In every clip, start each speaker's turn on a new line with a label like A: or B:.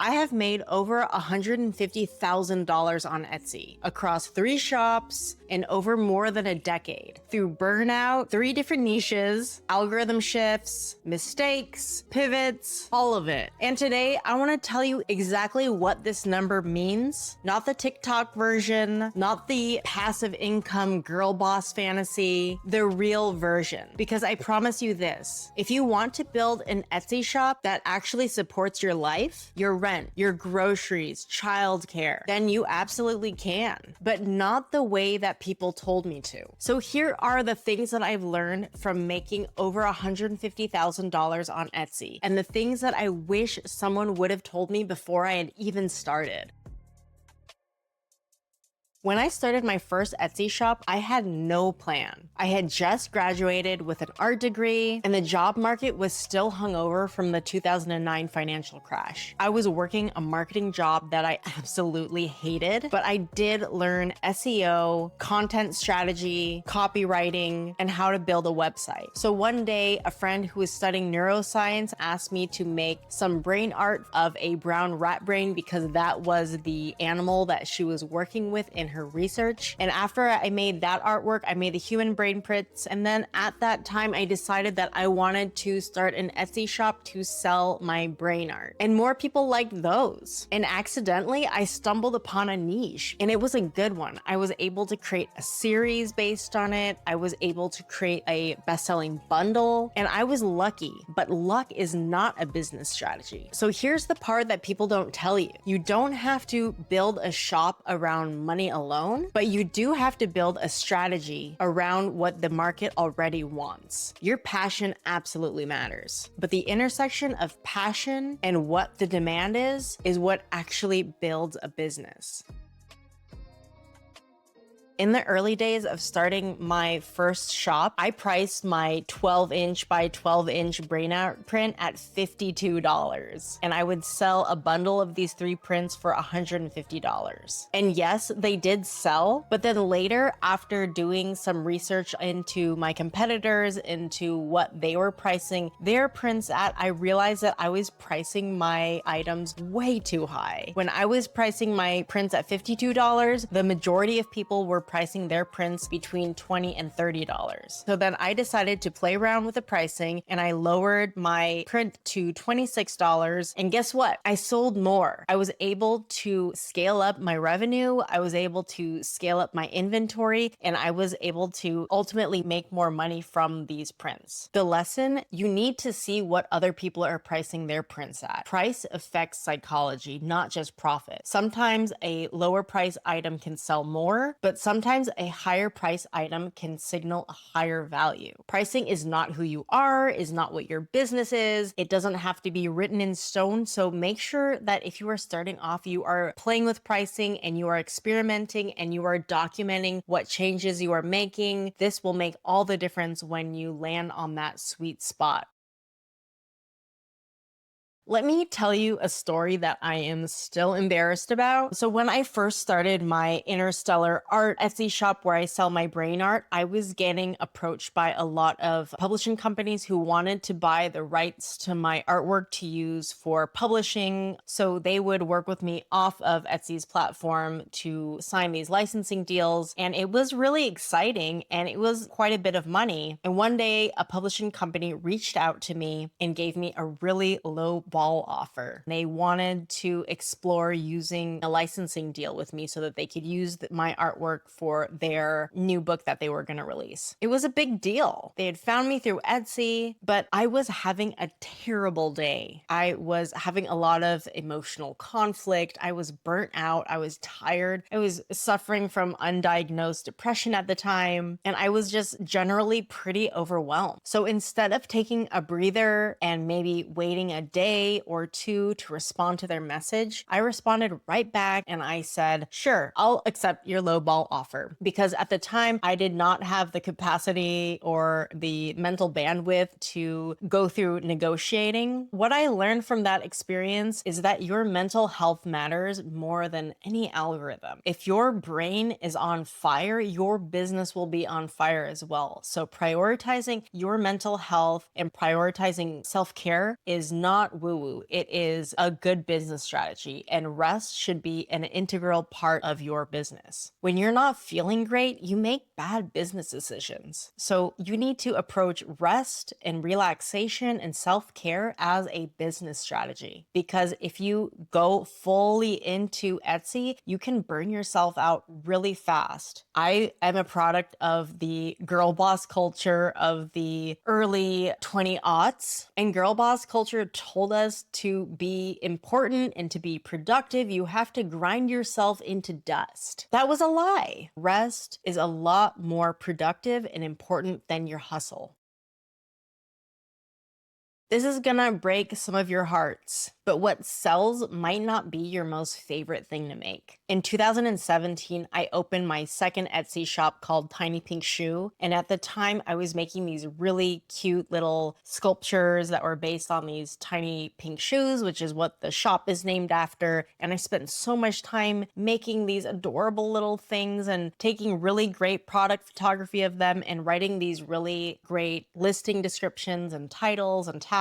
A: I have made over $150,000 on Etsy across 3 shops in over more than a decade through burnout, 3 different niches, algorithm shifts, mistakes, pivots, all of it. And today I want to tell you exactly what this number means, not the TikTok version, not the passive income girl boss fantasy, the real version. Because I promise you this, if you want to build an Etsy shop that actually supports your life, your rent, your groceries, childcare, then you absolutely can, but not the way that people told me to. So here are the things that I've learned from making over $150,000 on Etsy, and the things that I wish someone would have told me before I had even started. When I started my first Etsy shop, I had no plan. I had just graduated with an art degree, and the job market was still hungover from the 2009 financial crash. I was working a marketing job that I absolutely hated, but I did learn SEO, content strategy, copywriting, and how to build a website. So one day, a friend who was studying neuroscience asked me to make some brain art of a brown rat brain because that was the animal that she was working with in her research. And after I made that artwork, I made the human brain prints. And then at that time, I decided that I wanted to start an Etsy shop to sell my brain art. And more people liked those. And accidentally, I stumbled upon a niche, and it was a good one. I was able to create a series based on it. I was able to create a best-selling bundle, and I was lucky, but luck is not a business strategy. So here's the part that people don't tell you. You don't have to build a shop around money alone, but you do have to build a strategy around what the market already wants. Your passion absolutely matters, but the intersection of passion and what the demand is what actually builds a business. In the early days of starting my first shop, I priced my 12-inch by 12-inch brain art print at $52. And I would sell a bundle of these 3 prints for $150. And yes, they did sell, but then later, after doing some research into my competitors, into what they were pricing their prints at, I realized that I was pricing my items way too high. When I was pricing my prints at $52, the majority of people were pricing their prints between $20 and $30. So then I decided to play around with the pricing, and I lowered my print to $26. And guess what? I sold more. I was able to scale up my revenue. I was able to scale up my inventory, and I was able to ultimately make more money from these prints. The lesson: you need to see what other people are pricing their prints at. Price affects psychology, not just profit. Sometimes a lower price item can sell more, but sometimes a higher price item can signal a higher value. Pricing is not who you are, is not what your business is. It doesn't have to be written in stone. So make sure that if you are starting off, you are playing with pricing and you are experimenting and you are documenting what changes you are making. This will make all the difference when you land on that sweet spot. Let me tell you a story that I am still embarrassed about. So when I first started my Interstellar Art Etsy shop where I sell my brain art, I was getting approached by a lot of publishing companies who wanted to buy the rights to my artwork to use for publishing. So they would work with me off of Etsy's platform to sign these licensing deals. And it was really exciting, and it was quite a bit of money. And one day a publishing company reached out to me and gave me a really low offer. They wanted to explore using a licensing deal with me so that they could use my artwork for their new book that they were going to release. It was a big deal. They had found me through Etsy, but I was having a terrible day. I was having a lot of emotional conflict. I was burnt out. I was tired. I was suffering from undiagnosed depression at the time, and I was just generally pretty overwhelmed. So instead of taking a breather and maybe waiting a day or 2 to respond to their message, I responded right back and I said, sure, I'll accept your lowball offer. Because at the time, I did not have the capacity or the mental bandwidth to go through negotiating. What I learned from that experience is that your mental health matters more than any algorithm. If your brain is on fire, your business will be on fire as well. So prioritizing your mental health and prioritizing self-care is not woo woo-woo. It is a good business strategy, and rest should be an integral part of your business. When you're not feeling great, you make bad business decisions. So you need to approach rest and relaxation and self-care as a business strategy. Because if you go fully into Etsy, you can burn yourself out really fast. I am a product of the girl boss culture of the early 20 aughts, and girl boss culture told us to be important and to be productive, you have to grind yourself into dust. That was a lie. Rest is a lot more productive and important than your hustle. This is gonna break some of your hearts, but what sells might not be your most favorite thing to make. In 2017, I opened my second Etsy shop called Tiny Pink Shoe, and at the time, I was making these really cute little sculptures that were based on these tiny pink shoes, which is what the shop is named after, and I spent so much time making these adorable little things and taking really great product photography of them and writing these really great listing descriptions and titles and tags.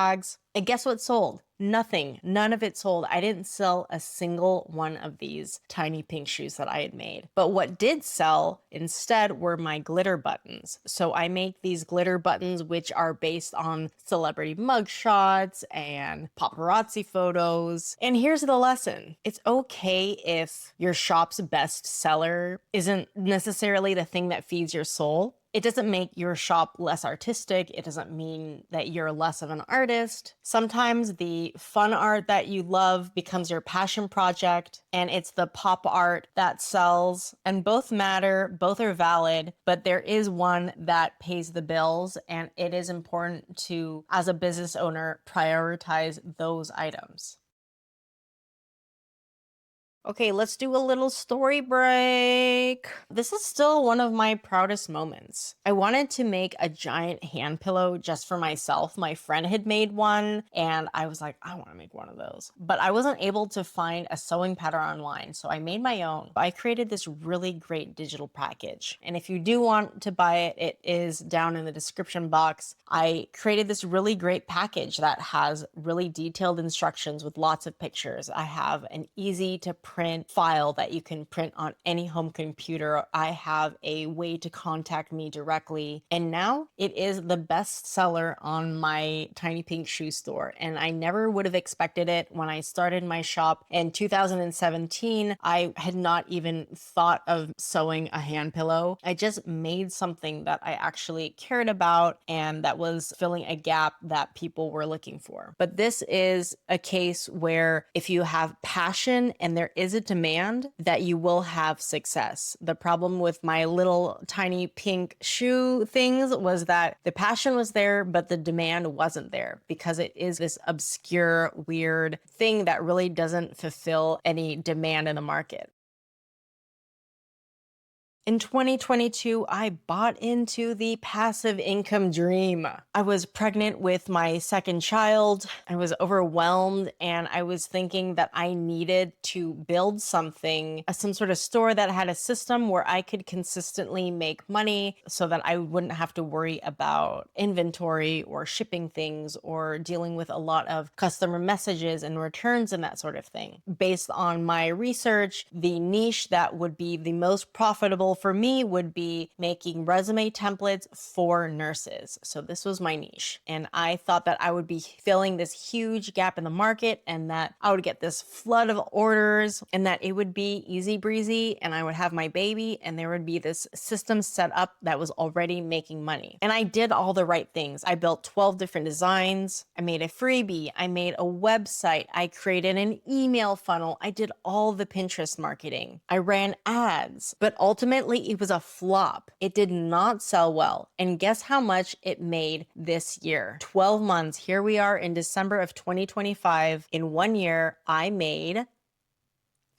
A: And guess what sold? Nothing. None of it sold. I didn't sell a single one of these tiny pink shoes that I had made. But what did sell instead were my glitter buttons. So I make these glitter buttons which are based on celebrity mugshots and paparazzi photos. And here's the lesson. It's okay if your shop's best seller isn't necessarily the thing that feeds your soul. It doesn't make your shop less artistic. It doesn't mean that you're less of an artist. Sometimes the fun art that you love becomes your passion project, and it's the pop art that sells. And both matter, both are valid, but there is one that pays the bills, and it is important to, as a business owner, prioritize those items. Okay, let's do a little story break. This is still one of my proudest moments. I wanted to make a giant hand pillow just for myself. My friend had made one, and I was like, I want to make one of those. But I wasn't able to find a sewing pattern online, so I made my own. I created this really great digital package. And if you do want to buy it, it is down in the description box. I created this really great package that has really detailed instructions with lots of pictures. I have an easy to print file that you can print on any home computer. I have a way to contact me directly. And now it is the best seller on my Tiny Pink Shoe store. And I never would have expected it when I started my shop in 2017. I had not even thought of sewing a hand pillow. I just made something that I actually cared about and that was filling a gap that people were looking for. But this is a case where if you have passion and there is a demand, that you will have success. The problem with my little tiny pink shoe things was that the passion was there, but the demand wasn't there because it is this obscure, weird thing that really doesn't fulfill any demand in the market. In 2022, I bought into the passive income dream. I was pregnant with my second child. I was overwhelmed, and I was thinking that I needed to build something, some sort of store that had a system where I could consistently make money so that I wouldn't have to worry about inventory or shipping things or dealing with a lot of customer messages and returns and that sort of thing. Based on my research, the niche that would be the most profitable for me would be making resume templates for nurses. So this was my niche. And I thought that I would be filling this huge gap in the market and that I would get this flood of orders and that it would be easy breezy and I would have my baby and there would be this system set up that was already making money. And I did all the right things. I built 12 different designs. I made a freebie. I made a website. I created an email funnel. I did all the Pinterest marketing. I ran ads, but ultimately it was a flop. It did not sell well. And guess how much it made this year? 12 months. Here we are in December of 2025. In 1 year, I made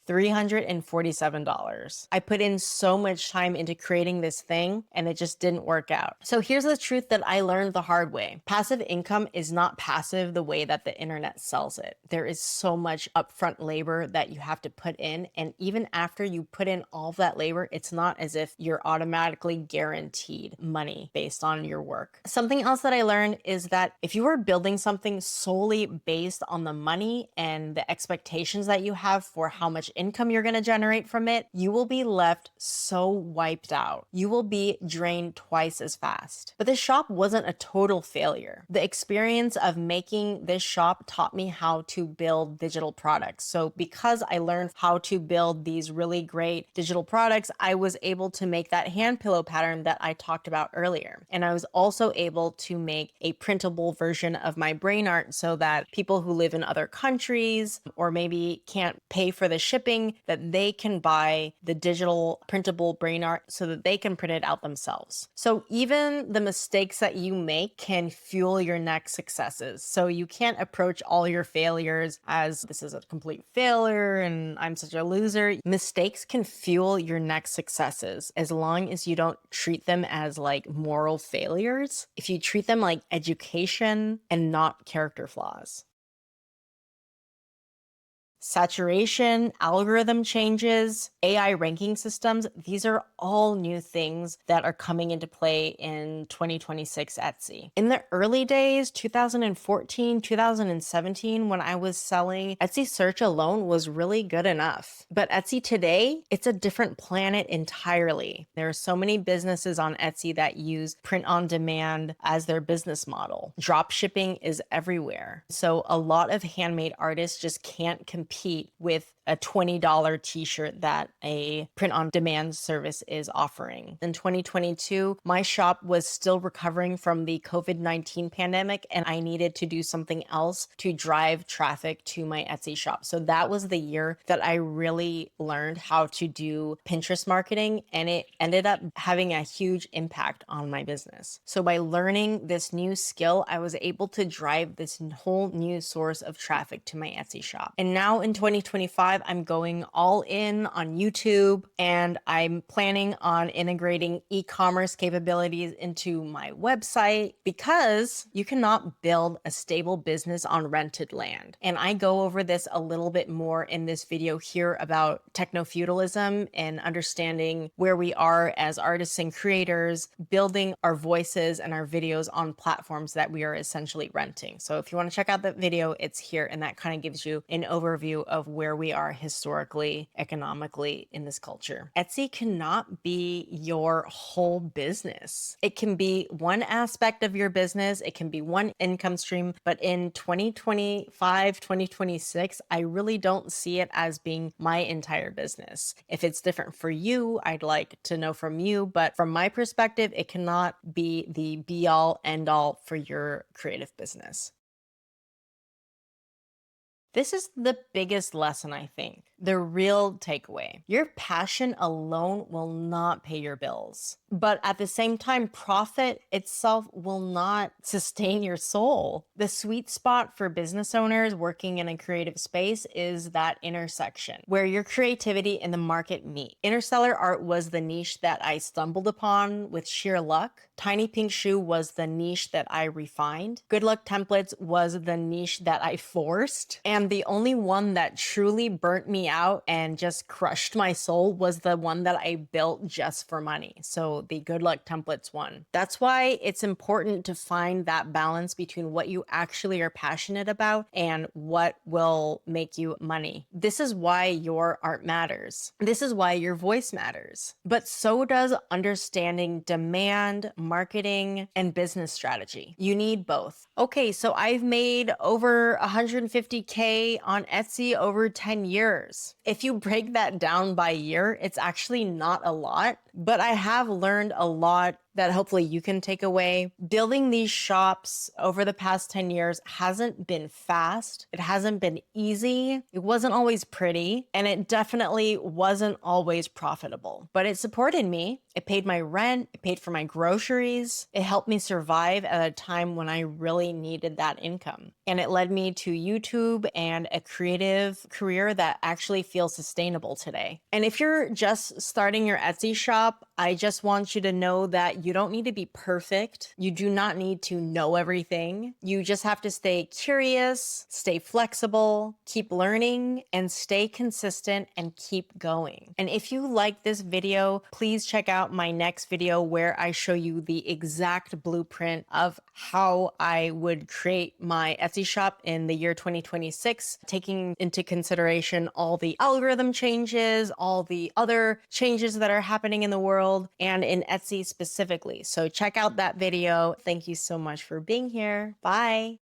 A: $347. I put in so much time into creating this thing and it just didn't work out. So here's the truth that I learned the hard way. Passive income is not passive the way that the internet sells it. There is so much upfront labor that you have to put in. And even after you put in all of that labor, it's not as if you're automatically guaranteed money based on your work. Something else that I learned is that if you are building something solely based on the money and the expectations that you have for how much income you're going to generate from it, you will be left so wiped out. You will be drained twice as fast. But this shop wasn't a total failure. The experience of making this shop taught me how to build digital products. So because I learned how to build these really great digital products, I was able to make that hand pillow pattern that I talked about earlier. And I was also able to make a printable version of my brain art so that people who live in other countries or maybe can't pay for the shipping, that they can buy the digital printable brain art so that they can print it out themselves. So even the mistakes that you make can fuel your next successes. So you can't approach all your failures as this is a complete failure and I'm such a loser. Mistakes can fuel your next successes as long as you don't treat them as like moral failures. If you treat them like education and not character flaws. Saturation, algorithm changes, AI ranking systems, these are all new things that are coming into play in 2026 Etsy. In the early days, 2014, 2017, when I was selling, Etsy search alone was really good enough. But Etsy today, it's a different planet entirely. There are so many businesses on Etsy that use print on demand as their business model. Drop shipping is everywhere. So a lot of handmade artists just can't compete with a $20 t-shirt that a print-on-demand service is offering. In 2022, my shop was still recovering from the COVID-19 pandemic, and I needed to do something else to drive traffic to my Etsy shop. So that was the year that I really learned how to do Pinterest marketing, and it ended up having a huge impact on my business. So by learning this new skill, I was able to drive this whole new source of traffic to my Etsy shop. And now in 2025, I'm going all in on YouTube, and I'm planning on integrating e-commerce capabilities into my website because you cannot build a stable business on rented land. And I go over this a little bit more in this video here about techno-feudalism and understanding where we are as artists and creators, building our voices and our videos on platforms that we are essentially renting. So if you want to check out that video, it's here, and that kind of gives you an overview of where we are historically, economically in this culture. Etsy cannot be your whole business. It can be one aspect of your business, it can be one income stream, but in 2025, 2026, I really don't see it as being my entire business. If it's different for you, I'd like to know from you, but from my perspective, it cannot be the be all end all for your creative business. This is the biggest lesson, I think. The real takeaway. Your passion alone will not pay your bills. But at the same time, profit itself will not sustain your soul. The sweet spot for business owners working in a creative space is that intersection where your creativity and the market meet. Interstellar art was the niche that I stumbled upon with sheer luck. Tiny Pink Shoe was the niche that I refined. Good Luck Templates was the niche that I forced. And the only one that truly burnt me out and just crushed my soul was the one that I built just for money. So the Good Luck Templates one. That's why it's important to find that balance between what you actually are passionate about and what will make you money. This is why your art matters. This is why your voice matters. But so does understanding demand, marketing, and business strategy. You need both. Okay, so I've made over 150K on Etsy over 10 years. If you break that down by year, it's actually not a lot but I have learned a lot that hopefully you can take away. Building these shops over the past 10 years hasn't been fast. It hasn't been easy. It wasn't always pretty, and it definitely wasn't always profitable. But it supported me. It paid my rent, it paid for my groceries. It helped me survive at a time when I really needed that income. And it led me to YouTube and a creative career that actually feels sustainable today. And if you're just starting your Etsy shop, I just want you to know that you don't need to be perfect. You do not need to know everything. You just have to stay curious, stay flexible, keep learning, and stay consistent and keep going. And if you like this video, please check out my next video where I show you the exact blueprint of how I would create my Etsy shop in the year 2026, taking into consideration all the algorithm changes, all the other changes that are happening in the world and in Etsy specifically. So check out that video. Thank you so much for being here. Bye.